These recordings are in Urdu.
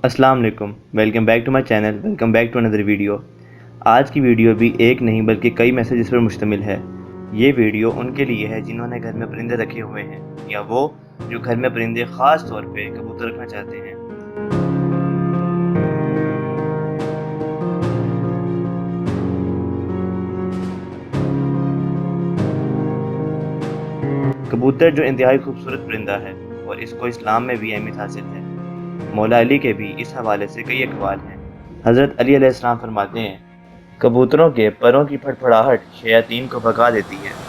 السلام علیکم، welcome back to my channel, welcome back to another video. آج کی ویڈیو بھی ایک نہیں بلکہ کئی میسیجز پر مشتمل ہے۔ یہ ویڈیو ان کے لیے ہے جنہوں نے گھر میں پرندے رکھے ہوئے ہیں، یا وہ جو گھر میں پرندے خاص طور پہ کبوتر رکھنا چاہتے ہیں۔ کبوتر جو انتہائی خوبصورت پرندہ ہے اور اس کو اسلام میں بھی اہمیت حاصل ہے۔ مولا علی کے بھی اس حوالے سے کئی اقوال ہیں۔ حضرت علی علیہ السلام فرماتے ہیں، کبوتروں کے پروں کی پھڑپھڑاہٹ شیاطین کو بھگا دیتی ہے۔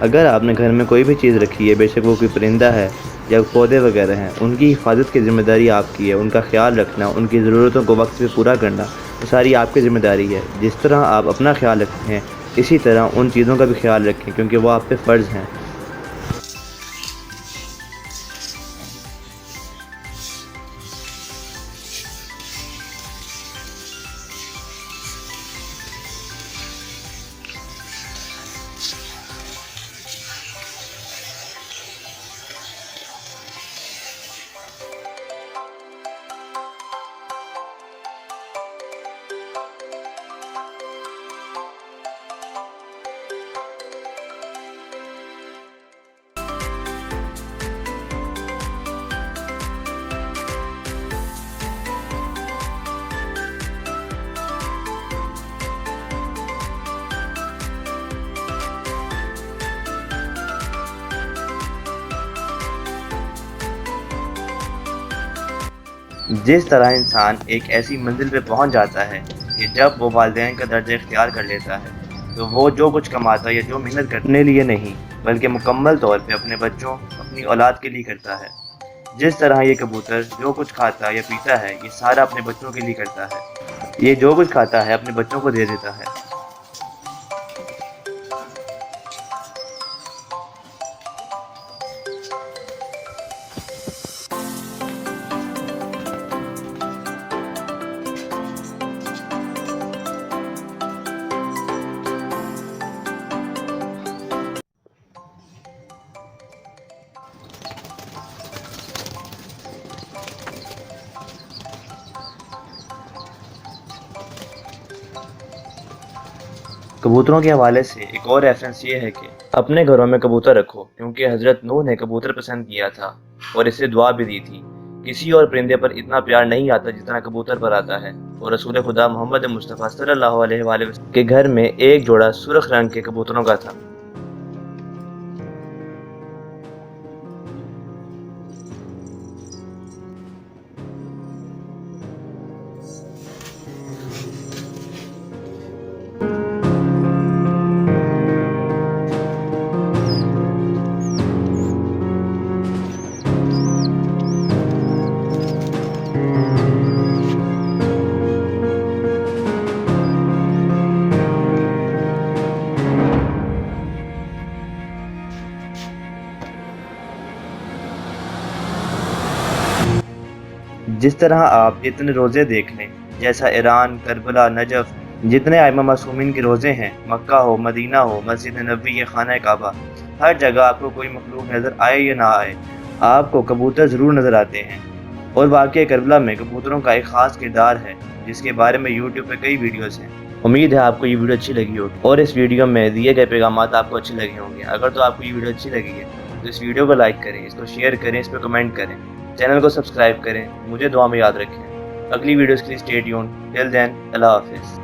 اگر آپ نے گھر میں کوئی بھی چیز رکھی ہے، بے شک وہ کوئی پرندہ ہے یا پودے وغیرہ ہیں، ان کی حفاظت کی ذمہ داری آپ کی ہے۔ ان کا خیال رکھنا، ان کی ضرورتوں کو وقت پہ پورا کرنا، وہ ساری آپ کی ذمہ داری ہے۔ جس طرح آپ اپنا خیال رکھتے ہیں، اسی طرح ان چیزوں کا بھی خیال رکھیں، کیونکہ وہ آپ پہ فرض ہیں۔ جس طرح انسان ایک ایسی منزل پہ پہنچ جاتا ہے کہ جب وہ والدین کا درجہ اختیار کر لیتا ہے، تو وہ جو کچھ کماتا ہے یا جو محنت کرنے لیے نہیں بلکہ مکمل طور پہ اپنے بچوں، اپنی اولاد کے لیے کرتا ہے۔ جس طرح یہ کبوتر جو کچھ کھاتا یا پیتا ہے، یہ سارا اپنے بچوں کے لیے کرتا ہے۔ یہ جو کچھ کھاتا ہے اپنے بچوں کو دے دیتا ہے۔ کبوتروں کے حوالے سے ایک اور ریفرنس یہ ہے کہ اپنے گھروں میں کبوتر رکھو، کیونکہ حضرت نوح نے کبوتر پسند کیا تھا اور اسے دعا بھی دی تھی۔ کسی اور پرندے پر اتنا پیار نہیں آتا جتنا کبوتر پر آتا ہے، اور رسول خدا محمد مصطفیٰ صلی اللہ علیہ وآلہ وسلم کے گھر میں ایک جوڑا سرخ رنگ کے کبوتروں کا تھا۔ جس طرح آپ اتنے روزے دیکھ لیں، جیسا ایران، کربلا، نجف، جتنے ائمہ معصومین کے روزے ہیں، مکہ ہو، مدینہ ہو، مسجد نبوی یا خانہ کعبہ، ہر جگہ آپ کو کوئی مخلوق نظر آئے یا نہ آئے، آپ کو کبوتر ضرور نظر آتے ہیں۔ اور واقعہ کربلا میں کبوتروں کا ایک خاص کردار ہے، جس کے بارے میں یوٹیوب پہ کئی ویڈیوز ہیں۔ امید ہے آپ کو یہ ویڈیو اچھی لگی ہوگی اور اس ویڈیو میں دیے گئے پیغامات آپ کو اچھے لگے ہوں گے۔ اگر تو آپ کو یہ ویڈیو اچھی لگی ہے تو اس ویڈیو کو لائک کریں، اس کو شیئر کریں، اس پہ کمنٹ کریں، چینل کو سبسکرائب کریں، مجھے دعا میں یاد رکھیں۔ اگلی ویڈیوز کے لیے اسٹے ٹیون۔ ٹل دین، اللہ حافظ۔